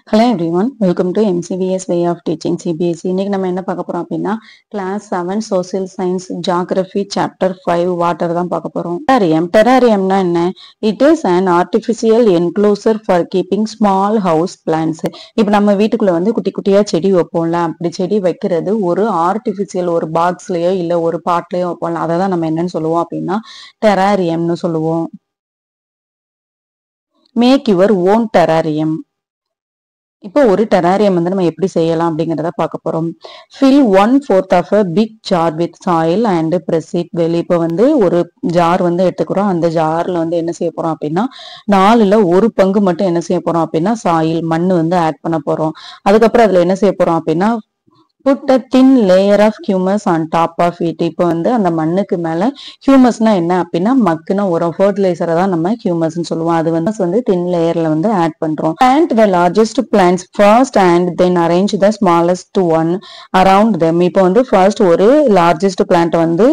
Hello everyone, welcome to MCBS way of teaching CBSE. இன்னைக்கு நம்ம என்ன பார்க்க போறோம் அப்படின்னா class 7 social science geography chapter 5 water தான் பார்க்க போறோம். டெராரியம்னா என்ன? It is an artificial enclosure for keeping small house plants. இப்போ நம்ம வீட்டுக்குள்ள வந்து குட்டி குட்டியா செடி வைப்போம்ல, அப்படி செடி வைக்கிறது ஒரு ஆர்டிபிஷியல் ஒரு பாக்ஸ்லயோ இல்ல ஒரு பாட்லயோ வைப்போம்ல, அதை தான் நம்ம என்னன்னு சொல்லுவோம் அப்படின்னா டெராரியம்னு சொல்லுவோம். Make your own terrarium. இப்போ ஒரு டெராரியம் வந்து நம்ம எப்படி செய்யலாம் அப்படிங்கறத பார்க்க போறோம். fill 1/4 of a big jar with soil and press it well. இப்போ வந்து ஒரு ஜார் வந்து எடுத்துக்கிறோம். அந்த ஜார்ல வந்து என்ன செய்ய போறோம் அப்படின்னா 4ல் 1 பங்கு மட்டும் என்ன செய்ய போறோம் அப்படின்னா சாயில் மண் வந்து ஆட் பண்ண போறோம். அதுக்கப்புறம் அதுல என்ன செய்ய போறோம் அப்படின்னா put a thin layer of humus on top of it. இப்போ வந்து அந்த மண்ணுக்கு மேல ஹியூமஸ்னா என்ன அப்படின்னா மக்குன உரம் ஃபர்டிலைசரை தான் நம்ம ஹியூமஸ்ன்னு சொல்லுவோம். அது வந்து thin லேயர்ல வந்து ஆட் பண்றோம். Plant the largest plants first and then arrange the smallest one around them. இப்போ வந்து ஃபர்ஸ்ட் ஒரு லார்ஜஸ்ட் பிளான்ட் வந்து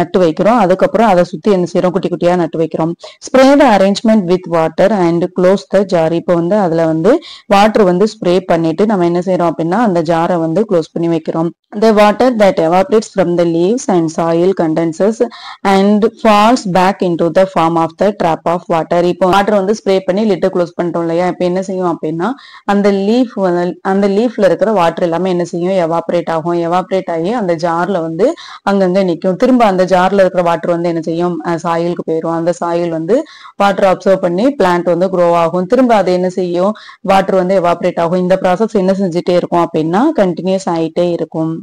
நட்டு வைக்கிறோம். அதுக்கப்புறம் அதை சுத்தி என்ன செய்யறோம், குட்டி குட்டியா நட்டு வைக்கிறோம். Spray the arrangement with water and close the jar. இப்போ வந்து அதுல வந்து வாட்டர் வந்து ஸ்ப்ரே பண்ணிட்டு நம்ம என்ன செய்யறோம் அப்படின்னா அந்த ஜாரை வந்து க்ளோஸ் பண்ணி வைக்கிறோம். The water that evaporates from the leaves and soil condenses and falls back into the form of the trap of water. இப்போ வாட்டர் வந்து ஸ்ப்ரே பண்ணி லிட்டை க்ளோஸ் பண்ணிட்டோம் இல்லையா? இப்போ என்ன செய்யும் அப்படின்னா அந்த லீஃப்ல இருக்கிற வாட்டர் எல்லாமே என்ன செய்யும், எவாபரேட் ஆகும். எவாபரேட் ஆகி அந்த ஜார்ல வந்து அங்கங்க நிற்கும். திரும்ப அந்த ஜார்ல இருக்கிற வாட்டர் வந்து என்ன செய்யும், சாயிலுக்கு போயிடும். அந்த சாயில் வந்து வாட்டர் அப்சர்வ் பண்ணி பிளான்ட் வந்து க்ரோ ஆகும். திரும்ப அது என்ன செய்யும், வாட்டர் வந்து எவாபரேட் ஆகும். இந்த ப்ராசஸ் என்ன செஞ்சுட்டே இருக்கும் அப்படின்னா கண்டினியூஸ் ஆயிட்டே இருக்கும்.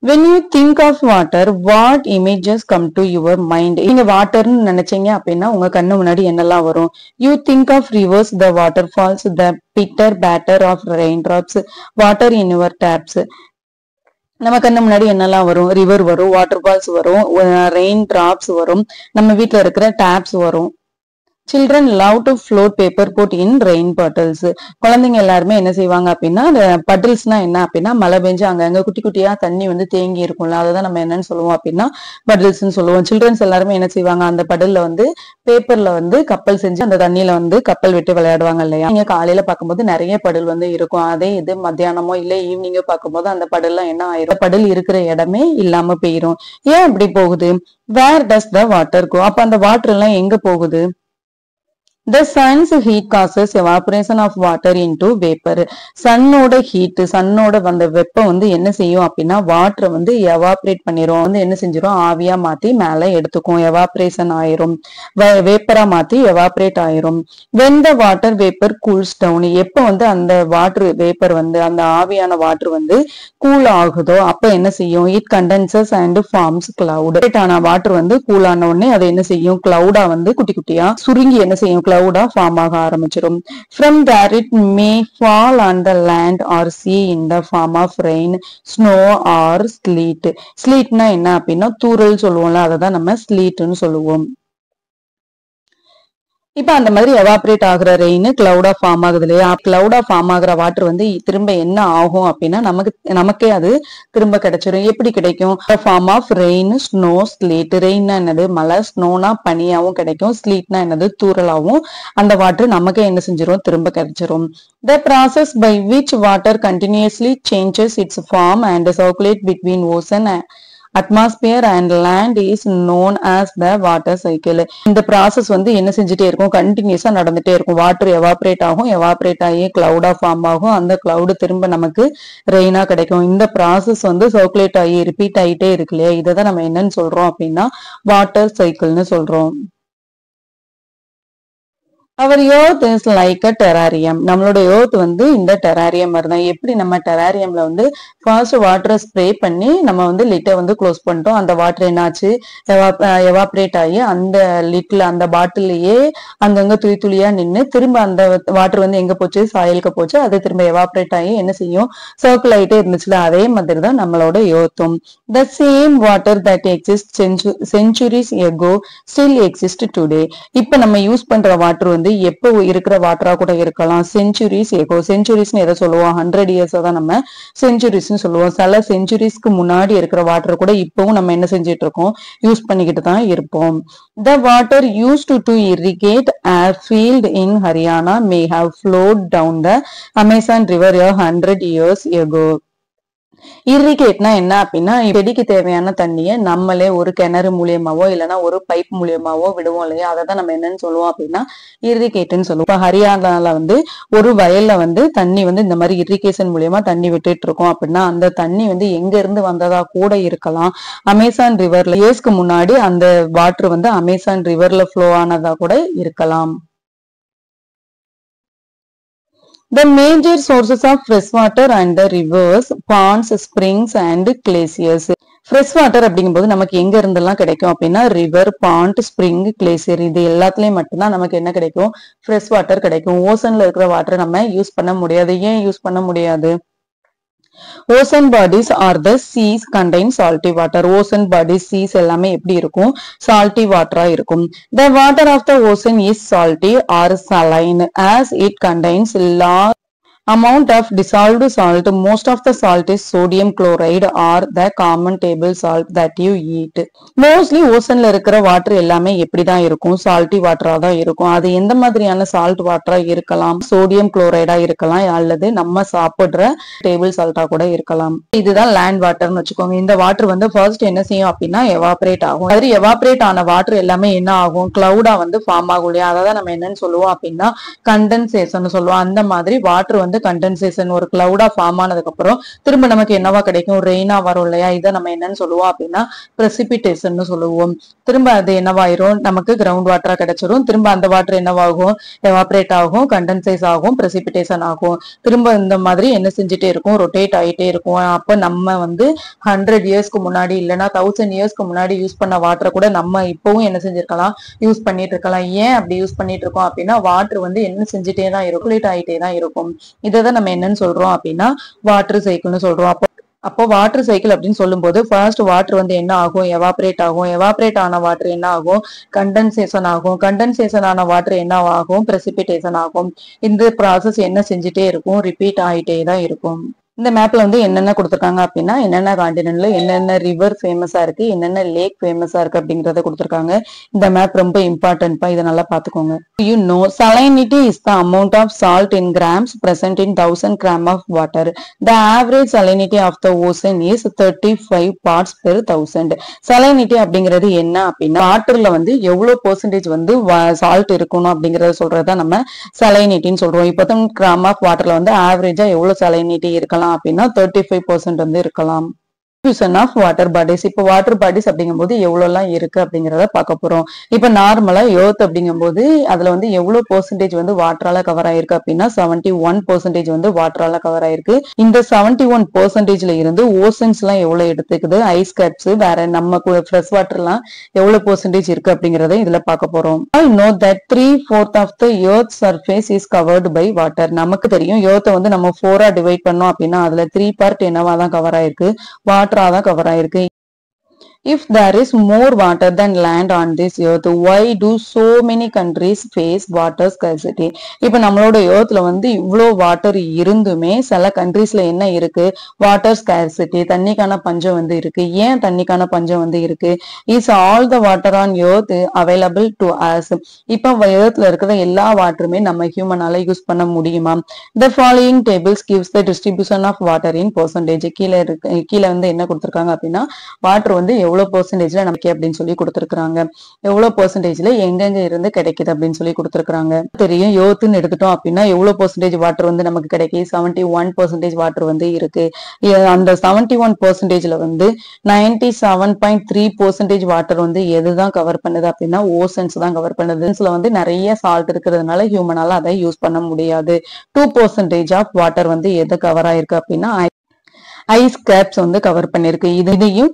When you think of water, what images come to your mind? நீங்க வாட்டர்னு நினைச்சீங்க அப்படின்னா உங்க கண்ணு முன்னாடி என்னெல்லாம் வரும்? You think of rivers, the waterfalls, the pitter patter of raindrops, water in your taps. நம்ம கண்ணு முன்னாடி என்னெல்லாம் வரும்? ரிவர் வரும், வாட்டர் ஃபால்ஸ் வரும், ரெயின் டிராப்ஸ் வரும், நம்ம வீட்டுல இருக்கிற டேப்ஸ் வரும். Children love to float paper put in rain puddles. குழந்தைங்க எல்லாருமே என்ன செய்வாங்க அப்படின்னா பட்டில்ஸ்னா என்ன அப்படின்னா மழை பெஞ்சு அங்கங்க குட்டி குட்டியா தண்ணி வந்து தேங்கி இருக்கும்ல, அதுதான் நம்ம என்னன்னு சொல்லுவோம் அப்படின்னா பட்டில்ஸ்ன்னு சொல்லுவோம். சில்ட்ரன்ஸ் எல்லாருமே என்ன செய்வாங்க, அந்த பட்டில்ல வந்து பேப்பர்ல வந்து கப்பல் செஞ்சு அந்த தண்ணியில வந்து கப்பல் விட்டு விளையாடுவாங்க இல்லையா? நீங்க காலையில பார்க்கும்போது நிறைய படல் வந்து இருக்கும். அதே இது மத்தியானமோ இல்ல ஈவினிங்கோ பார்க்கும்போது அந்த படல்லாம் என்ன ஆயிரும், படல் இருக்கிற இடமே இல்லாம போயிரும். ஏன் அப்படி போகுது? வேர் டஸ் த வாட்டர் கோ? அப்ப அந்த வாட்டர் எல்லாம் எங்க போகுது? The sun's heat causes evaporation of water into vapor. சன்னோட ஹீட், சன்னோட வந்த வெப்பம் வந்து என்ன செய்யும் அப்படின்னா வாட்டரை வந்து எவாபரேட் பண்ணிரும். வந்து என்ன செஞ்சிரும், ஆவியா மாத்தி மேல எடுத்துக்கும். எவாபரேஷன் ஆயிரும், வேப்பரா மாத்தி எவாபரேட் ஆயிரும். When the water vapor cools down, எப்ப வந்து அந்த வாட்டர் வேப்பர் வந்து அந்த ஆவியான வாட்டர் வந்து கூல் ஆகுதோ அப்ப என்ன செய்யும், it condenses and forms cloud. ஆன வாட்டர் வந்து கூல் ஆன உடனே அதை என்ன செய்யும், கிளவுடா வந்து குட்டி குட்டியா சுருங்கி என்ன செய்யும், cloud form ஆக ஆரம்பிச்சிடும். From there it may fall on the land or sea in the form of rain, snow or sleet. Sleetனா என்ன அப்படின்னா தூறல் சொல்லுவோம்ல, அததான் நம்ம sleetன்னு சொல்லுவோம். இப்ப அந்த மாதிரி எவாபரேட் ஆகுற ரெயின் கிளவுடா ஃபார்ம் ஆகுது இல்லையா? கிளவுடா ஃபார்ம் ஆகுற வாட்டர் வந்து திரும்ப என்ன ஆகும் அப்படின்னா நமக்கே அது திரும்ப கிடைச்சிடும். எப்படி கிடைக்கும்? Form of rain, snow, sleet. ரெயின்னா என்னது, மழை. ஸ்னோனா பனியாவும் கிடைக்கும். ஸ்லீட்னா என்னது, தூறலாவும். அந்த வாட்டர் நமக்கே என்ன செஞ்சிரும், திரும்ப கிடைச்சிரும். The process by which water continuously changes its form and circulate between ocean atmosphere and land is known as the water cycle. இந்த ப்ராசஸ் வந்து என்ன செஞ்சுட்டே இருக்கும், கண்டினியூஸா நடந்துட்டே இருக்கும். வாட்டர் எவாபரேட் ஆகும், எவாபரேட் ஆகி கிளவுடா ஃபார்ம் ஆகும். அந்த கிளவுடு திரும்ப நமக்கு ரெயினா கிடைக்கும். இந்த ப்ராசஸ் வந்து சர்க்குலேட் ஆகி ரிப்பீட் ஆகிட்டே இருக்கு இல்லையா? இதைதான் நம்ம என்னன்னு சொல்றோம் அப்படின்னா வாட்டர் சைக்கிள்னு சொல்றோம். Our earth is like a terrarium. நம்மளோட earth வந்து இந்த டெராரியம் மாதிரி தான். எப்படி நம்ம டெராரியம்ல வந்து ஃபர்ஸ்ட் வாட்டரை ஸ்ப்ரே பண்ணி நம்ம வந்து லிட்டை வந்து க்ளோஸ் பண்ணிட்டோம். அந்த வாட்டர் என்னாச்சு, எவாபரேட் ஆகி அந்த லிட்ல அந்த பாட்டிலேயே அங்கங்க துளி துளியா நின்று திரும்ப அந்த வாட்டர் வந்து எங்க போச்சு, சாயலுக்கு போச்சு. அது திரும்ப எவாபரேட் ஆகி என்ன செய்யும், சர்க்கிள் ஆகிட்டே இருந்துச்சுல. அதே மாதிரி தான் நம்மளோட earthம். The same water that exists centuries ago still exists today. இப்ப நம்ம யூஸ் பண்ற வாட்டர் வந்து எப்போ இருக்கிற வாட்டரா கூட இருக்கலாம். செஞ்சுரிஸ் ஏகோ, செஞ்சுரிஸ்னு எதை சொல்லுவோம், 100 இயர்ஸ் தான் நம்ம செஞ்சுரிஸ்னு சொல்லுவோம். சில செஞ்சுரிஸ்க்கு முன்னாடி இருக்கிற வாட்டர் கூட இப்பவும் நம்ம என்ன செஞ்சிட்டு இருக்கோம், யூஸ் பண்ணிக்கிட்டு தான் இருப்போம். The water used to irrigate a field in Haryana may have flowed down the Amazon River 100 years ago. இரிகேட்னா என்ன அப்படின்னா செடிக்கு தேவையான தண்ணியை நம்மளே ஒரு கிணறு மூலியமாவோ இல்லைன்னா ஒரு பைப் மூலியமாவோ விடுவோம் இல்லையா, அதை தான் நம்ம என்னன்னு சொல்லுவோம் அப்படின்னா இரிகேட்னு சொல்லுவோம். இப்போ ஹரியானால வந்து ஒரு வயல்ல வந்து தண்ணி வந்து இந்த மாதிரி இரிகேஷன் மூலியமா தண்ணி விட்டுட்டு இருக்கோம் அப்படின்னா அந்த தண்ணி வந்து எங்க இருந்து வந்ததா கூட இருக்கலாம். அமேசான் ரிவர்ல இயர்ஸ்க்கு முன்னாடி அந்த வாட்டர் வந்து அமேசான் ரிவர்ல ஃப்ளோ ஆனதா கூட இருக்கலாம். The major sources of fresh water and the rivers, ponds, springs and glaciers. Fresh water அப்படிங்கும்போது நமக்கு எங்க இருந்தெல்லாம் கிடைக்கும் அப்படின்னா ரிவர், பாண்ட், ஸ்ப்ரிங், கிளேசியர் இது எல்லாத்துலயும் மட்டும்தான் நமக்கு என்ன கிடைக்கும், ஃப்ரெஷ் வாட்டர் கிடைக்கும். ஓசன்ல இருக்கிற வாட்டரை நம்ம யூஸ் பண்ண முடியாது. ஏன் யூஸ் பண்ண முடியாது? Ocean bodies are the seas contain salty water. Ocean bodies seas எல்லாமே எப்படி இருக்கும், salty water இருக்கும். The water of the ocean is salty or saline as it contains large amount of dissolved salt. Most of the salt is sodium chloride or the common table salt that you eat. Mostly ஓசன்ல இருக்கிற water எல்லாமே எப்படிதான் இருக்கும், salty வாட்டரா தான் இருக்கும். அது எந்த மாதிரியான salt வாட்டரா இருக்கலாம், சோடியம் குளோரைடா இருக்கலாம் அல்லது நம்ம சாப்பிடுற டேபிள் சால்ட்டா கூட இருக்கலாம். இதுதான் லேண்ட் வாட்டர்னு வச்சுக்கோங்க. இந்த வாட்டர் வந்து ஃபர்ஸ்ட் என்ன செய்யும் அப்படின்னா எவாபரேட் ஆகும். அது எவாபரேட் ஆன வாட்டர் எல்லாமே என்ன ஆகும், கிளவுடா வந்து ஃபார்ம் ஆகும் இல்லையா, அதான் நம்ம என்னன்னு சொல்லுவோம் அப்படின்னா கண்டென்சேஷன் சொல்லுவோம். அந்த மாதிரி வாட்டர் வந்து கண்டென்சேஷன் ஒரு கிளவுடா ஃபார்ம் ஆனதுக்கு அப்புறம் திரும்ப நமக்கு என்னவா கிடைக்கும், ரெயினா வரும் இல்லையா, இதை நம்ம என்னன்னு சொல்லுவோம் அப்படின்னா பிரசிபிடேஷன் சொல்லுவோம். திரும்ப அது என்னவாயிரும், நமக்கு கிரவுண்ட் வாட்டரா கிடைச்சிரும். திரும்ப அந்த வாட்டர் என்னவாகும், எவாபரேட் ஆகும், கண்டென்சேஸ் ஆகும், பிரசிபிடேஷன் ஆகும். திரும்ப இந்த மாதிரி என்ன செஞ்சுட்டே இருக்கும், ரொட்டேட் ஆகிட்டே இருக்கும். அப்ப நம்ம வந்து 100 இயர்ஸ்க்கு முன்னாடி இல்லைன்னா 1000 இயர்ஸ்க்கு முன்னாடி யூஸ் பண்ண வாட்டரை கூட நம்ம இப்பவும் என்ன செஞ்சிருக்கலாம், யூஸ் பண்ணிட்டு இருக்கலாம். ஏன் அப்படி யூஸ் பண்ணிட்டு இருக்கோம் அப்படின்னா வாட்டர் வந்து என்ன செஞ்சுட்டே தான் இருக்கும், ரொட்டேட் ஆகிட்டே தான் இருக்கும். இதைதான் நம்ம என்னன்னு சொல்றோம் அப்படின்னா வாட்டர் சைக்கிள்னு சொல்றோம். அப்போ வாட்டர் சைக்கிள் அப்படின்னு சொல்லும் போது ஃபர்ஸ்ட் வாட்டர் வந்து என்ன ஆகும், எவாபரேட் ஆகும். எவாபரேட் ஆன வாட்டர் என்ன ஆகும், கண்டென்சேஷன் ஆகும். கண்டென்சேஷன் ஆன வாட்டர் என்ன ஆகும், பிரசிபிடேஷன் ஆகும். இந்த ப்ராசஸ் என்ன செஞ்சுட்டே இருக்கும், ரிப்பீட் ஆகிட்டே தான் இருக்கும். இந்த மேப்ல வந்து என்னென்ன கொடுத்துருக்காங்க அப்படின்னா என்னென்ன காண்டினென்ட்ல என்னென்ன ரிவர் ஃபேமஸா இருக்கு, என்னென்ன லேக் ஃபேமஸா இருக்கு அப்படிங்கறத கொடுத்துருக்காங்க. இந்த மேப் ரொம்ப இம்பார்ட்டன்ட்பா, இதை நல்லா பாத்துக்கோங்க. You know, salinity is the amount of salt in grams present in 1000 gram of water. The average salinity of the ocean is 35 parts per 1000. salinity அப்படிங்கிறது என்ன அப்படின்னா வாட்டர்ல வந்து எவ்வளவு பெர்சன்டேஜ் வந்து சால்ட் இருக்கணும் அப்படிங்கறத சொல்றதா நம்ம salinity சொல்றோம். இப்போ 10 கிராம் ஆஃப் வாட்டர்ல வந்து ஆவரேஜா எவ்வளவு salinity இருக்கலாம் அப்படின்னா 35% வந்து இருக்கலாம். Distribution of water bodies. இப்போ வாட்டர் பாடிஸ் அப்படிங்கும்போது எவ்வளவு எல்லாம் இருக்கு அப்படிங்கறத பார்க்க போறோம். இப்ப நார்மலா எர்த் அப்படிங்கும்போது அதுல வந்து எவ்வளவு பெர்சன்டேஜ் வந்து வாட்டரால கவர் ஆயிருக்கு அப்படின்னா 71% வந்து வாட்டரால கவர் ஆயிருக்கு. இந்த 71%ல இருந்து ஓசன்ஸ் எல்லாம் எவ்வளவு எடுத்துக்குது, ஐஸ் கேப்ஸ் வேற நம்ம ஃப்ரெஷ் வாட்டர் எல்லாம் எவ்வளவு பெர்சன்டேஜ் இருக்கு அப்படிங்கறத இதுல பார்க்க போறோம். I know that 3/4 of the earth surface is covered by water. நமக்கு தெரியும் எர்த்தை வந்து நம்ம 4ஆ டிவைட் பண்ணோம் அப்படின்னா அதுல 3 பார்ட் என்னவா தான் கவர் ஆயிருக்கு, வாட்டரா தான் கவர் ஆயிருக்கு. If there is more water than land on this earth, why do so many countries face water scarcity? இப்ப நம்மளோட earthல வந்து இவ்ளோ வாட்டர் இருந்துமே சில கண்ட்ரீஸ்ல என்ன இருக்கு, வாட்டர் ஸ்கார்சிட்டி, தண்ணிக்கான பஞ்சம் வந்து இருக்கு. ஏன் தண்ணிக்கான பஞ்சம் வந்து இருக்கு? Is all the water on earth available to us? இப்ப earthல இருக்கிற எல்லா வாட்டருமே நம்ம ஹியூமனால யூஸ் பண்ண முடியுமா? The following tables gives the distribution of water in percentage. கீழே வந்து என்ன கொடுத்திருக்காங்க அப்படின்னா வாட்டர் வந்து எவ்வளவு பெர்சன்டேஜ்ல நமக்கு அப்படின்னு சொல்லி கொடுத்திருக்காங்க, எவ்வளவு பெர்சன்டேஜ்ல எங்கெங்க இருந்து கிடைக்குது அப்படின்னு சொல்லி கொடுத்திருக்காங்க. தெரியும் எர்த்னு எடுத்துட்டோம் அப்படின்னா எவ்வளவு பெர்சன்டேஜ் வாட்டர் வந்து நமக்கு கிடைக்கும், 71% வாட்டர் வந்து இருக்கு. அந்த 71%ல வந்து 97.3% வாட்டர் வந்து எதுதான் கவர் பண்ணுது அப்படின்னா ஓசன்ஸ் தான் கவர் பண்ணுது. ஓசன்ஸ்ல வந்து நிறைய சால்ட் இருக்கிறதுனால ஹியூமனால அதை யூஸ் பண்ண முடியாது. 2% ஆஃப் வாட்டர் வந்து எது கவர் ஆயிருக்கு அப்படின்னா ஐஸ் கேப்ஸ் வந்து கவர் பண்ணிருக்கு. இதையும்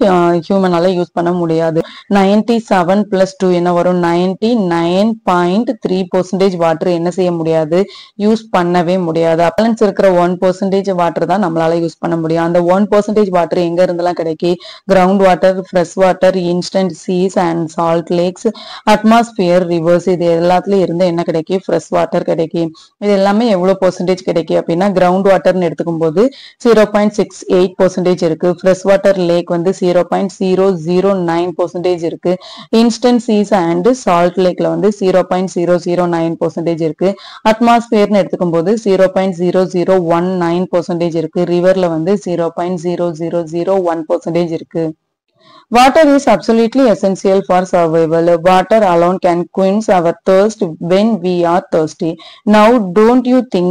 ஹியூமனால யூஸ் பண்ண முடியாது. 97 + 2 என்ன வரும், 99.3% வாட்டர் என்ன செய்ய முடியாது, யூஸ் பண்ணவே முடியாது. பேலன்ஸ் இருக்கிற 1% வாட்டர் தான் நம்மளால யூஸ் பண்ண முடியும். அந்த 1% வாட்டர் எங்க இருந்தெல்லாம் கிடைக்கும், ground water, fresh water, instant seas and salt lakes, atmosphere, rivers, இது எல்லாத்துலயும் இருந்து என்ன கிடைக்கும், ஃப்ரெஷ் வாட்டர் கிடைக்கும். இது எல்லாமே எவ்வளவு பெர்சன்டேஜ் கிடைக்கும் அப்படின்னா கிரவுண்ட் வாட்டர்னு எடுத்துக்கும் போது 0.68 8% இருக்கு. ஃப்ரெஷ் வாட்டர் லேக் வந்து 0.009% இருக்கு. இன்ஸ்டன்ட் சீஸ் அண்ட் சால்ட் லேக்ல வந்து 0.009% இருக்கு. அட்மாஸ்பியர்னு எடுத்துக்கும் போது 0.0019% இருக்கு. ரிவர்ல வந்து 0.0001% இருக்கு. Water is absolutely essential for survival. Water alone can quench our thirst when we are thirsty. Now, don't you think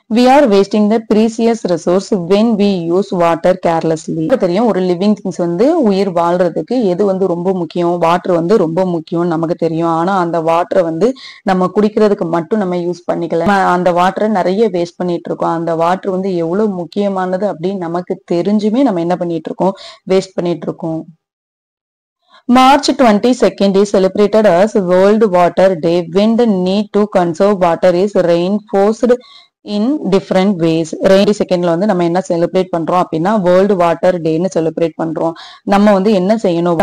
we are wasting the precious resource when we use water carelessly? நமக்கு தெரியும் ஒரு living things வந்து உயிர் வாழ்றதுக்கு எது வந்து ரொம்ப முக்கியம், வாட்டர் வந்து ரொம்ப முக்கியம் நமக்கு தெரியும். ஆனா அந்த வாட்டரை வந்து நம்ம குடிக்கிறதுக்கு மட்டும் நம்ம யூஸ் பண்ணிக்கல, அந்த வாட்டரை நிறைய வேஸ்ட் பண்ணிட்டு இருக்கோம். அந்த வாட்டர் வந்து எவ்வளவு முக்கியமானது அப்படின்னு நமக்கு தெரிஞ்சுமே நம்ம என்ன பண்ணிட்டு இருக்கோம், வேஸ்ட் பண்ணிட்டு இருக்கோம். March 22nd is celebrated as World Water Day, when the need to conserve water is reinforced in different ways. 22nd வந்து நம்ம என்ன செலிப்ரேட் பண்றோம் அப்படின்னா வேர்ல்டு வாட்டர் டேன்னு செலிப்ரேட் பண்றோம். நம்ம வந்து என்ன செய்யணும்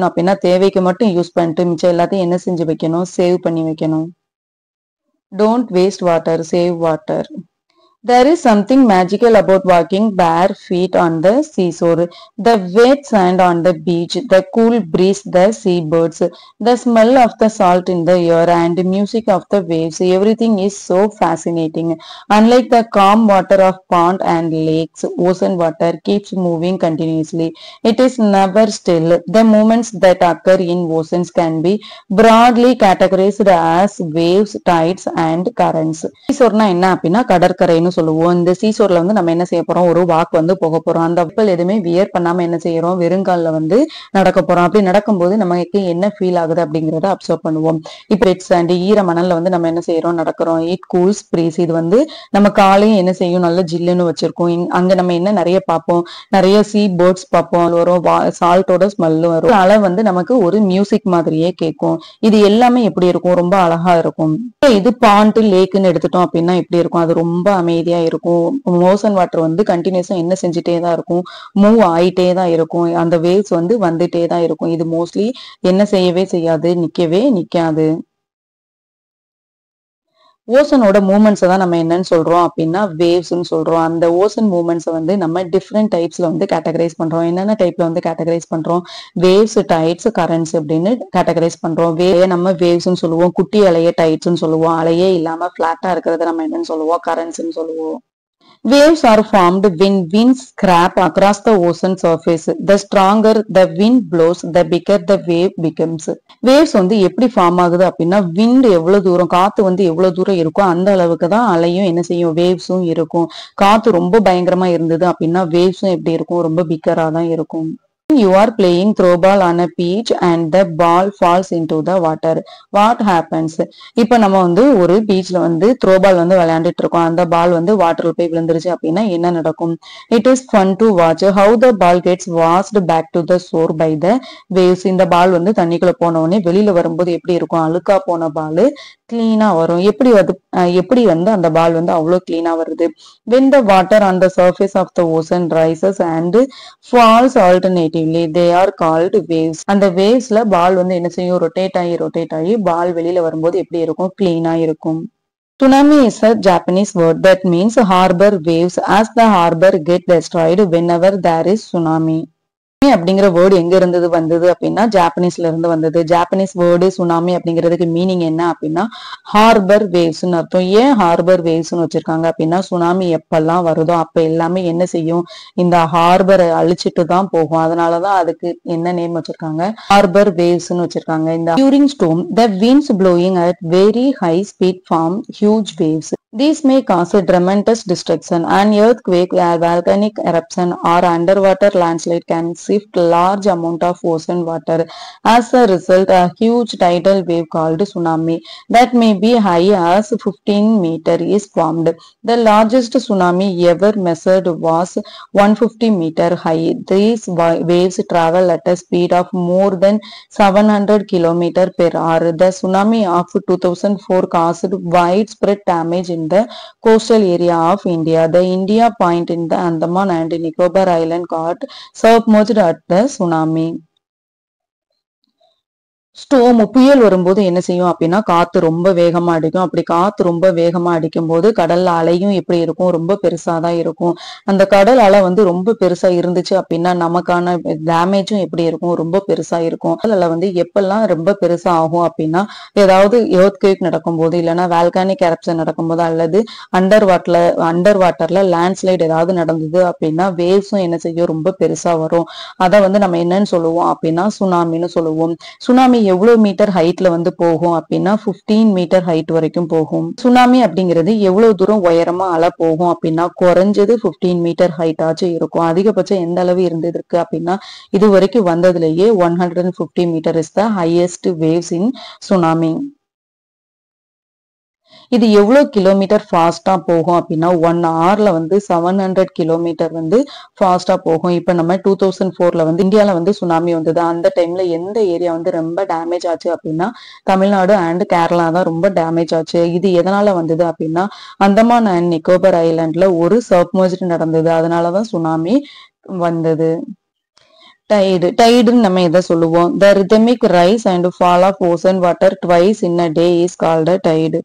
அப்படின்னா தேவைக்கு மட்டும் யூஸ் பண்ணிட்டு மிச்சம் எல்லாத்தையும் என்ன செஞ்சு வைக்கணும், சேவ் பண்ணி வைக்கணும். Don't waste water, save water. There is something magical about walking bare feet on the seashore. The wet sand on the beach, the cool breeze, the seabirds, the smell of the salt in the air, and the music of the waves. Everything is so fascinating. Unlike the calm water of pond and lakes, ocean water keeps moving continuously. It is never still. The movements that occur in oceans can be broadly categorized as waves, tides, and currents. சீசோர்னா என்ன அப்படின்னா கடற்கரைன்னு சொல்லுவோம். இந்த சீசோர்ல வந்து நம்ம என்ன செய்ய போறோம், ஒரு வாக் வந்து போக போறோம். அந்த கப்பல் எதுவுமே வியர் பண்ணாம என்ன செய்யறோம், வெறுங்கால்ல வந்து நடக்க போறோம். அப்படி நடக்கும்போது நமக்கு என்ன ஃபீல் ஆகுது அப்படிங்கறத அப்சர்வ் பண்ணுவோம். இப்போ ரெட் சாண்ட் ஈர மணல்ல வந்து நம்ம என்ன செய்யறோம், நடக்கிறோம். இட் கூல்ஸ் பிரீஸ், இது வந்து நம்ம காலையும் என்ன செய்யும், நல்ல ஜில்லுன்னு வச்சிருக்கோம். அங்க நம்ம என்ன நிறைய பார்ப்போம், நிறைய சீ பேர்ட்ஸ் பார்ப்போம், வரும் சால்ட்டோட ஸ்மெல்லும் வரும். அலை வந்து நமக்கு ஒரு மியூசிக் மாதிரியே கேட்கும். இது எல்லாமே எப்படி இருக்கும், ரொம்ப அழகா இருக்கும். இது பாண்ட் லேக்குன்னு எடுத்துட்டோம் அப்படின்னா எப்படி இருக்கும், அது ரொம்ப அமைதியா இருக்கும். ஓசன் வாட்டர் வந்து கண்டினியூஸா என்ன செஞ்சுட்டே தான் இருக்கும், மூவ் ஆயிட்டே தான் இருக்கும். அந்த வேவ்ஸ் வந்து வந்துட்டே தான் இருக்கும். இது மோஸ்ட்லி என்ன செய்யவே செய்யாது, நிக்கவே நிக்காது. ஓசனோட மூவ்மெண்ட்ஸை தான் நம்ம என்னன்னு சொல்றோம் அப்படின்னா வேவ்ஸ்ன்னு சொல்றோம். அந்த ஓசன் மூவ்மெண்ட்ஸை வந்து நம்ம டிஃப்ரெண்ட் டைப்ஸ்ல வந்து கேட்டகரைஸ் பண்றோம். என்னென்ன டைப்ல வந்து கேட்டகரைஸ் பண்றோம், வேவ்ஸ், டைட்ஸ், கரண்ட்ஸ் அப்படின்னு கேட்டகரைஸ் பண்றோம். நம்ம வேவ்ஸ்ன்னு சொல்லுவோம், குட்டி அலைய டைட்ஸ்ன்னு சொல்லுவோம், அலையே இல்லாம பிளாட்டா இருக்கிறத நம்ம என்னன்னு சொல்லுவோம், கரண்ட்ஸ்ன்னு சொல்லுவோம். Waves are formed when winds scrape across the ocean surface. The stronger the wind blows, the bigger the wave becomes. Waves வந்து எப்படி ஃபார்ம் ஆகுது அப்படின்னா wind எவ்வளவு தூரம், காத்து வந்து எவ்வளவு தூரம் இருக்கோ அந்த அளவுக்கு தான் அலையும் என்ன செய்யும், வேவ்ஸும் இருக்கும். காத்து ரொம்ப பயங்கரமா இருந்தது அப்படின்னா வேவ்ஸும் எப்படி இருக்கும், ரொம்ப பிக்கரா தான் இருக்கும். You are playing throw ball on a beach and the ball falls into the water. What happens? இப்ப நம்ம வந்து ஒரு பீச்ல வந்து த்ரோ பால் வந்து விளையாண்டுட்டு இருக்கோம். அந்த பால் வந்து வாட்டர்ல போய் விழுந்துருச்சு அப்படின்னா என்ன நடக்கும்? It is fun to watch how the ball gets washed back to the shore by the waves. இந்த பால் வந்து தண்ணிக்குள்ள போன உடனே வெளியில வரும்போது எப்படி இருக்கும், அழுக்கா போன பால் கிளீனா வரும். எப்படி வந்து அந்த பால் வந்து அவ்வளவு கிளீனா வருது. When the water on the surface of the ocean rises and falls alternatively, they are called waves. அந்த வேவ்ஸ்ல பால் வந்து என்ன செய்யும், ரொட்டேட் ஆகி பால் வெளியில வரும்போது எப்படி இருக்கும், கிளீனா இருக்கும். Tsunami is a Japanese word that means harbor waves, as the harbor get destroyed whenever there is tsunami. அப்படிங்கிற வேர்டு எங்க இருந்தது வந்தது அப்படின்னா ஜாப்பனீஸ்ல இருந்து வந்தது. ஜாப்பனீஸ் வேர்டு சுனாமி அப்படிங்கிறதுக்கு மீனிங் என்ன அப்படின்னா ஹார்பர் வேவ்ஸ்ன்னு அர்த்தம். ஏன் ஹார்பர் வேவ்ஸ்ன்னு வச்சிருக்காங்க அப்படின்னா சுனாமி எப்பெல்லாம் வருதோ அப்ப எல்லாமே என்ன செய்யும், இந்த ஹார்பரை அழிச்சிட்டு தான் போகும். அதனாலதான் அதுக்கு என்ன நேம் வச்சிருக்காங்க, ஹார்பர் வேவ்ஸ்ன்னு வச்சிருக்காங்க. இந்த during ஸ்டோர்ம் the winds blowing at very high speed form huge waves. These may cause a tremendous destruction. An earthquake, a volcanic eruption, or underwater landslide can sift large amount of ocean water. As a result, a huge tidal wave called tsunami that may be high as 15 meters is formed. The largest tsunami ever measured was 150 meters high. These waves travel at a speed of more than 700 km per hour. The tsunami of 2004 caused widespread damage in the coastal area of India. The India Point in the Andaman and Nicobar Island got submerged at the tsunami. Storm புயல் வரும்போது என்ன செய்யும் அப்படின்னா காத்து ரொம்ப வேகமா அடிக்கும். அப்படி காத்து ரொம்ப வேகமா அடிக்கும் போது கடல்ல அலையும் எப்படி இருக்கும், ரொம்ப பெருசா தான் இருக்கும். அந்த கடல் அலை வந்து ரொம்ப பெருசா இருந்துச்சு அப்படின்னா நமக்கான டேமேஜும் எப்படி இருக்கும், ரொம்ப பெருசா இருக்கும். கடல் அலை வந்து எப்பெல்லாம் ரொம்ப பெருசா ஆகும் அப்படின்னா ஏதாவது எர்த்குவேக் நடக்கும்போது, இல்லைன்னா வால்கானிக் எரப்ஷன் நடக்கும்போது, அல்லது அண்டர் வாட்டர்ல லேண்ட்ஸ்லைட் ஏதாவது நடந்தது அப்படின்னா வேவ்ஸும் என்ன செய்யும், ரொம்ப பெருசா வரும். அதை வந்து நம்ம என்னன்னு சொல்லுவோம் அப்படின்னா சுனாமின்னு சொல்லுவோம். சுனாமி எவ்வளவு மீட்டர் ஹைட்ல வந்து போகும் அப்படின்னா 15 மீட்டர் ஹைட் வரைக்கும் போகும். சுனாமி அப்படிங்கிறது எவ்வளவு தூரம் உயரமா அலை போகும் அப்படின்னா குறைஞ்சது 15 மீட்டர் ஹைட் ஆச்சும் இருக்கும். அதிகபட்சம் எந்த அளவு இருந்திருக்கு அப்படின்னா இது வரைக்கும் வந்ததுலயே 150 metre is the highest waves in tsunami. இது எவ்வளவு கிலோமீட்டர் ஃபாஸ்டா போகும் அப்படின்னா 1 ஹவர்ல வந்து 700 கிலோமீட்டர் வந்து ஃபாஸ்டா போகும். இப்ப நம்ம 2004ல வந்து இந்தியால வந்து சுனாமி வந்தது. அந்த டைம்ல எந்த ஏரியா வந்து ரொம்ப டேமேஜ் ஆச்சு அப்படின்னா தமிழ்நாடு அண்ட் கேரளா தான் ரொம்ப டேமேஜ் ஆச்சு. இது எதனால வந்தது அப்படின்னா அந்தமான் அண்ட் நிக்கோபர் ஐலாண்ட்ல ஒரு சப்மர்ஜ் நடந்தது. அதனாலதான் சுனாமி வந்தது. டைடுன்னு நம்ம எதை சொல்லுவோம்? The rhythmic rise and fall of ocean water twice in a day is called a tide.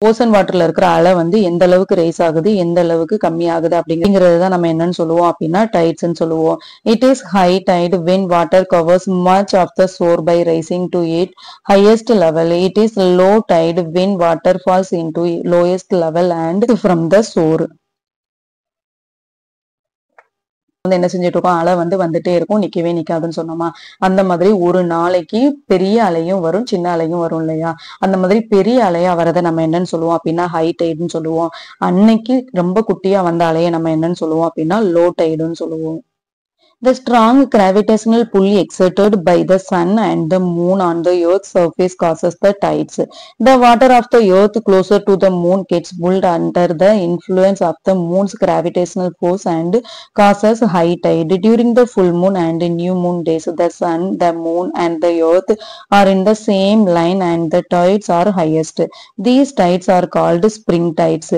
Ocean வாட்டர்ல இருக்கிற அலை வந்து எந்த அளவுக்கு ரைஸ் ஆகுது, எந்த அளவுக்கு கம்மி ஆகுது அப்படிங்கிறது தான் நம்ம என்னன்னு சொல்லுவோம் அப்படின்னா டைட்ஸ்ன்னு சொல்லுவோம். It is high tight when water covers much of the shore by rising to its highest level. It is low tide when water falls into lowest level and from the shore. வந்து என்ன செஞ்சுட்டு இருக்கோம், அலை வந்து வந்துட்டே இருக்கும், நிக்கவே நிக்காதுன்னு சொன்னோமா. அந்த மாதிரி ஒரு நாளைக்கு பெரிய அலையும் வரும், சின்ன அலையும் வரும் இல்லையா. அந்த மாதிரி பெரிய அலையா வரதை நம்ம என்னன்னு சொல்லுவோம் அப்படின்னா ஹை டைடுன்னு சொல்லுவோம். அன்னைக்கு ரொம்ப குட்டியா வந்த அலையை நம்ம என்னன்னு சொல்லுவோம் அப்படின்னா லோ டைடுன்னு சொல்லுவோம். The strong gravitational pull exerted by the sun and the moon on the earth's surface causes the tides. The water of the earth closer to the moon gets pulled under the influence of the moon's gravitational force and causes high tide. During the full moon and new moon days, the sun, the moon and the earth are in the same line and the tides are highest. These tides are called spring tides.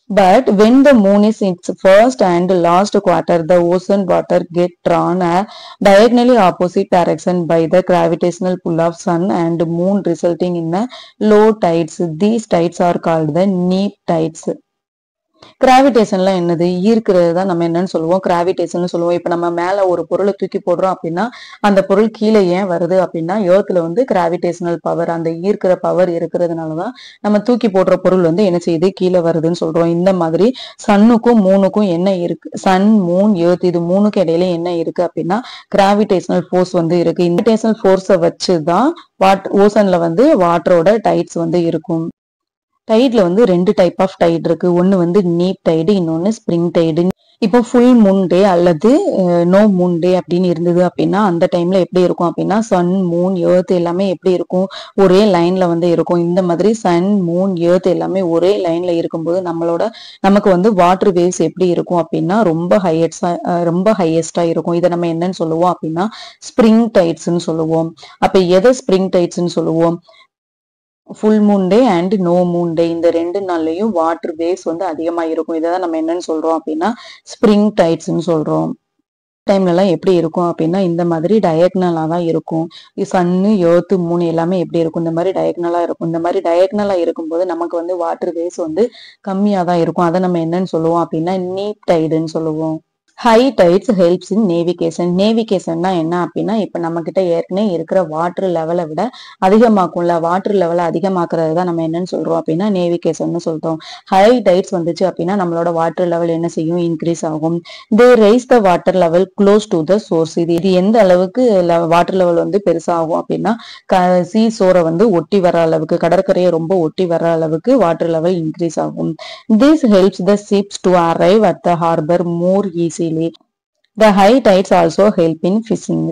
But when the moon is in its first and last quarter, the ocean water get drawn a diagonally opposite direction by the gravitational pull of sun and moon, resulting in a low tides. These tides are called the neap tides. கிராவிடேஷன்ல என்னது, ஈர்க்கிறது தான் நம்ம என்னன்னு சொல்லுவோம், gravitation சொல்லுவோம். இப்ப நம்ம மேல ஒரு பொருளை தூக்கி போடுறோம் அப்படின்னா அந்த பொருள் கீழே ஏன் வருது அப்படின்னா எர்த்ல வந்து கிராவிடேஷனல் பவர், அந்த ஈர்க்கிற பவர் இருக்கிறதுனாலதான் நம்ம தூக்கி போடுற பொருள் வந்து என்ன செய்யுது, கீழே வருதுன்னு சொல்றோம். இந்த மாதிரி சன்னுக்கும் மூணுக்கும் என்ன இருக்கு, சன் மூன் எர்த் இது மூணுக்கு இடையில என்ன இருக்கு அப்படின்னா கிராவிடேஷனல் ஃபோர்ஸ் வந்து இருக்கு. இந்த கிராவிடேஷனல் ஃபோர்ஸை வச்சுதான் ஓசன்ல வந்து வாட்டரோட டைட்ஸ் வந்து இருக்கும். டைட்ல வந்து 2 டைப் ஆஃப் டைட் இருக்கு. ஒன்னு வந்து நீப் டைடு, இன்னொன்னு ஸ்ப்ரிங் டைடு. இப்போ ஃபுல் மூன் டே அல்லது நோ மூன் டே அப்படின்னு இருந்தது அப்படின்னா அந்த டைம்ல எப்படி இருக்கும் அப்படின்னா சன் மூன் எர்த் எல்லாமே எப்படி இருக்கும், ஒரே லைன்ல வந்து இருக்கும். இந்த மாதிரி சன் மூன் எர்த் எல்லாமே ஒரே லைன்ல இருக்கும்போது நமக்கு வந்து வாட்டர் வேவ்ஸ் எப்படி இருக்கும் அப்படின்னா ரொம்ப ஹையஸ்டா இருக்கும். இதை நம்ம என்னன்னு சொல்லுவோம் அப்படின்னா ஸ்ப்ரிங் டைட்ஸ்ன்னு சொல்லுவோம். அப்ப எதை ஸ்ப்ரிங் டைட்ஸ்ன்னு சொல்லுவோம்? Full moon day and no moon day இந்த 2 நாள்லயும் வாட்டர் வேவ்ஸ் வந்து அதிகமா இருக்கும். இதான் நம்ம என்னன்னு சொல்றோம் அப்படின்னா ஸ்ப்ரிங் டைட்ஸ்ன்னு சொல்றோம். டைம்ல எல்லாம் எப்படி இருக்கும் அப்படின்னா இந்த மாதிரி டயக்னலா தான் இருக்கும். சன்னு எர்த் மூன் எல்லாமே எப்படி இருக்கும், இந்த மாதிரி டயக்னலா இருக்கும். இந்த மாதிரி டயக்னலா இருக்கும்போது நமக்கு வந்து வாட்டர் வேவ்ஸ் வந்து கம்மியா தான் இருக்கும். அதை நம்ம என்னன்னு சொல்லுவோம் அப்படின்னா நீப் டைடுன்னு சொல்லுவோம். High tides helps in navigation. நேவிகேஷன்னா என்ன அப்படின்னா இப்ப நம்ம கிட்ட ஏற்கனவே இருக்கிற வாட்டர் லெவலை விட அதிகமாக்கும்ல, வாட்டர் லெவலை அதிகமாக்குறது தான் நம்ம என்னன்னு சொல்றோம் அப்படின்னா நேவிகேஷன் சொல்றோம். ஹை டைட்ஸ் வந்துச்சு அப்படின்னா நம்மளோட வாட்டர் லெவல் என்ன செய்யும், இன்க்ரீஸ் ஆகும். They rise the water level close to the source. இது எந்த அளவுக்கு வாட்டர் லெவல் வந்து பெருசாகும் அப்படின்னா சீ சோரை வந்து ஒட்டி வர அளவுக்கு, கடற்கரையை ரொம்ப ஒட்டி வர அளவுக்கு வாட்டர் லெவல் இன்க்ரீஸ் ஆகும். This helps the ships to arrive at the harbour more easily. The high tides also help in fishing.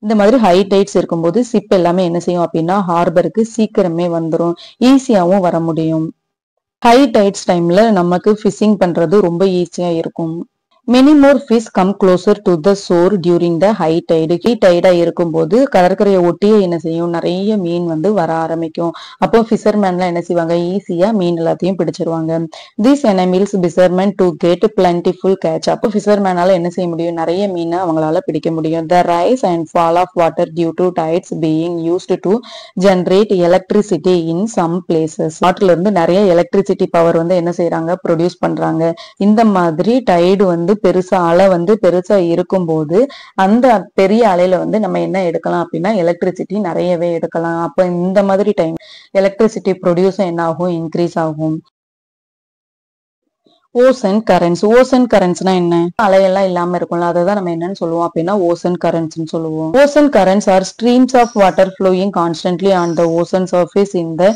இந்த மாதிரி ஹை டைட்ஸ் இருக்கும்போது ஷிப் எல்லாமே என்ன செய்யும் அப்படின்னா ஹார்பருக்கு சீக்கிரமே வந்துடும், ஈஸியாவும் வர முடியும். ஹை டைட்ஸ் டைம்ல நமக்கு ஃபிஷிங் பண்றது ரொம்ப ஈஸியா இருக்கும். Many more fish come closer to the shore during the high tide. High tide இருக்கும்போது கடற்கரையை ஒட்டியே என்ன செய்யும், நிறைய மீன் வந்து வர ஆரம்பிக்கும். அப்போ ஃபிஷர்மேன்லாம் என்ன செய்வாங்க, ஈஸியா மீன் எல்லாத்தையும் பிடிச்சிருவாங்க. These enables fishermen to get plentiful catch. அப்போ ஃபிஷர்மேனால என்ன செய்ய முடியும், நிறைய மீனை அவங்களால பிடிக்க முடியும். The rise and fall of water due to tides being used to generate electricity in some places. வாட்டர்ல இருந்து நிறைய எலக்ட்ரிசிட்டி பவர் வந்து என்ன செய்யறாங்க, ப்ரொடியூஸ் பண்றாங்க. இந்த மாதிரி டைடு வந்து பெருசா அலை வந்து பெருசா இருக்கும்போது அந்த பெரிய அலையில வந்து நம்ம என்ன எடுக்கலாம் அப்படின்னா எலக்ட்ரிசிட்டி நிறையவே எடுக்கலாம். அப்ப இந்த மாதிரி டைம் எலக்ட்ரிசிட்டி ப்ரொடியூஸும் என்ன ஆகும், இன்க்ரீஸ் ஆகும். Ocean currents. ஓசன் கரண்ட்ஸ்னா என்ன, அலையெல்லாம் இல்லாம இருக்கும்ல, அதான் நம்ம என்னன்னு சொல்லுவோம் அப்படின்னா ஓசன் கரண்ட்ஸ் சொல்லுவோம். Ocean currents are streams of water flowing constantly on the ocean surface in the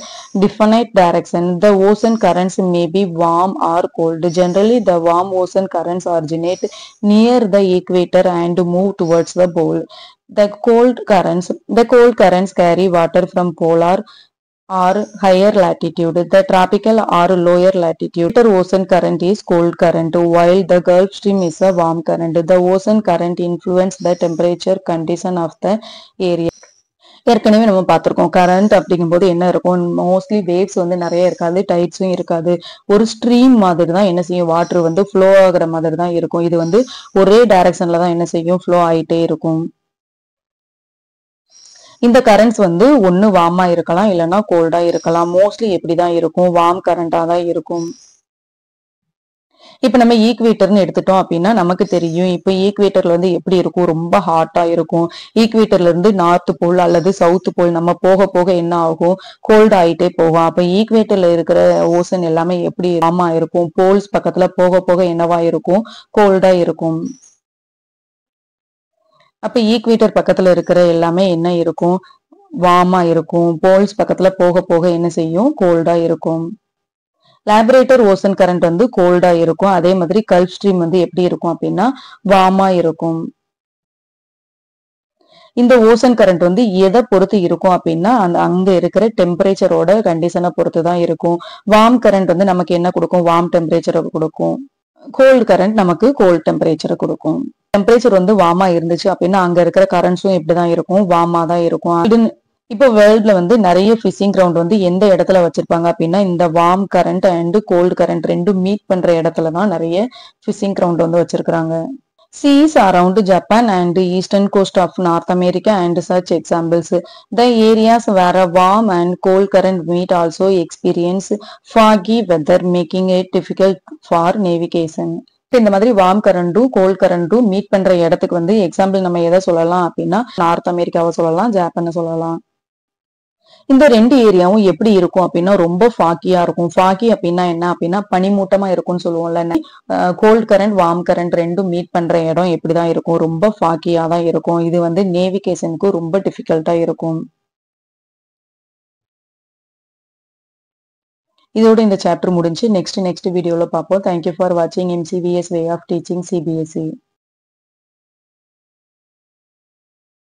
definite direction. The ocean currents may be warm or cold. Generally the warm ocean currents originate near the equator and move towards the pole. The cold currents carry water from polar or higher latitude. The tropical or lower latitude ocean current is cold current, while the Gulf Stream is a warm current. The ocean current influence the temperature condition of the area. ஏற்கனவே நம்ம பார்த்திருக்கோம், current அப்படிங்கும்போது என்ன இருக்கும், mostly waves வந்து நிறைய இருக்காது, டைட்ஸும் இருக்காது. ஒரு ஸ்ட்ரீம் மாதிரி தான் என்ன செய்யும், வாட்டர் வந்து ஃப்ளோ ஆகுற மாதிரி தான் இருக்கும். இது வந்து ஒரே டைரக்ஷன்ல தான் என்ன செய்யும், ஃப்ளோ ஆயிட்டே இருக்கும். இந்த கரண்ட்ஸ் வந்து ஒன்னு வார்மா இருக்கலாம், இல்லைன்னா கோல்டா இருக்கலாம். மோஸ்ட்லி எப்படிதான் இருக்கும், வார்ம் கரண்டா தான் இருக்கும். இப்ப நம்ம ஈக்வேட்டர்னு எடுத்துட்டோம் அப்படின்னா நமக்கு தெரியும், இப்ப ஈக்வேட்டர்ல வந்து எப்படி இருக்கும், ரொம்ப ஹாட்டா இருக்கும். ஈக்வேட்டர்ல இருந்து நார்த் போல் அல்லது சவுத் போல் நம்ம போக போக என்ன ஆகும், கோல்ட் ஆயிட்டே போகும். அப்ப ஈக்வேட்டர்ல இருக்கிற ஓசன் எல்லாமே எப்படி வார்மா இருக்கும், போல்ஸ் பக்கத்துல போக போக என்னவா இருக்கும், கோல்டா இருக்கும். அப்ப ஈக்வேட்டர் பக்கத்துல இருக்கிற எல்லாமே என்ன இருக்கும், வார்மா இருக்கும். போல்ஸ் பக்கத்துல போக போக என்ன செய்யும், கோல்டா இருக்கும். லேபரேட்டர் ஓசன் கரண்ட் வந்து கோல்டா இருக்கும். அதே மாதிரி கல்ஃப் ஸ்ட்ரீம் வந்து எப்படி இருக்கும் அப்படின்னா வார்மா இருக்கும். இந்த ஓசன் கரண்ட் வந்து எதை பொறுத்து இருக்கும் அப்படின்னா அங்க இருக்கிற டெம்பரேச்சரோட கண்டிஷனை பொறுத்து தான் இருக்கும். வார்ம் கரண்ட் வந்து நமக்கு என்ன கொடுக்கும், வார்ம் டெம்பரேச்சரை கொடுக்கும். கோல்டு கரண்ட் நமக்கு கோல்ட் டெம்பரேச்சரை கொடுக்கும். டெம்பரேச்சர் வந்து வார்மா இருந்துச்சு அப்படின்னா அங்க இருக்கிற கரண்ட்ஸும் இப்படிதான் இருக்கும், வார்மா தான் இருக்கும். இப்போ வேர்ல்ட்ல வந்து நிறைய ஃபிஷிங் கிரவுண்ட் வந்து எந்த இடத்துல வச்சிருப்பாங்க அப்படின்னா இந்த warm current and gold current ரெண்டும் மீட் பண்ற இடத்துல தான் நிறைய ஃபிஷிங் கிரவுண்ட் வந்து வச்சிருக்காங்க. Seas around Japan and eastern coast of North America and such examples. The areas where a warm and cold current meet also experience foggy weather, making it difficult for navigation. இந்த மாதிரி warm கரண்டும் gold கரண்டும் meet பண்ற இடத்துக்கு வந்து example நம்ம எதை சொல்லலாம் அப்படின்னா நார்த் அமெரிக்காவை சொல்லலாம், ஜப்பானை சொல்லலாம். இந்த ரெண்டு ஏரியாவும் எப்படி இருக்கும் அப்படின்னா ரொம்ப ஃபாக்கியா இருக்கும். ஃபாக்கி அப்படின்னா என்ன அப்படின்னா பனிமூட்டமா இருக்கும்னு சொல்லுவோம்ல. கோல்ட் கரண்ட் வார்ம் கரண்ட் ரெண்டும் மீட் பண்ற இடம் எப்படிதான் இருக்கும், ரொம்ப ஃபாக்கியா தான் இருக்கும். இது வந்து நேவிகேஷனுக்கு ரொம்ப டிஃபிகல்ட்டா இருக்கும். இதோட இந்த சாப்டர் முடிஞ்சு நெக்ஸ்ட் வீடியோல பார்ப்போம். தேங்க்யூ ஃபார் வாட்சிங் MCVS way of teaching CBSE.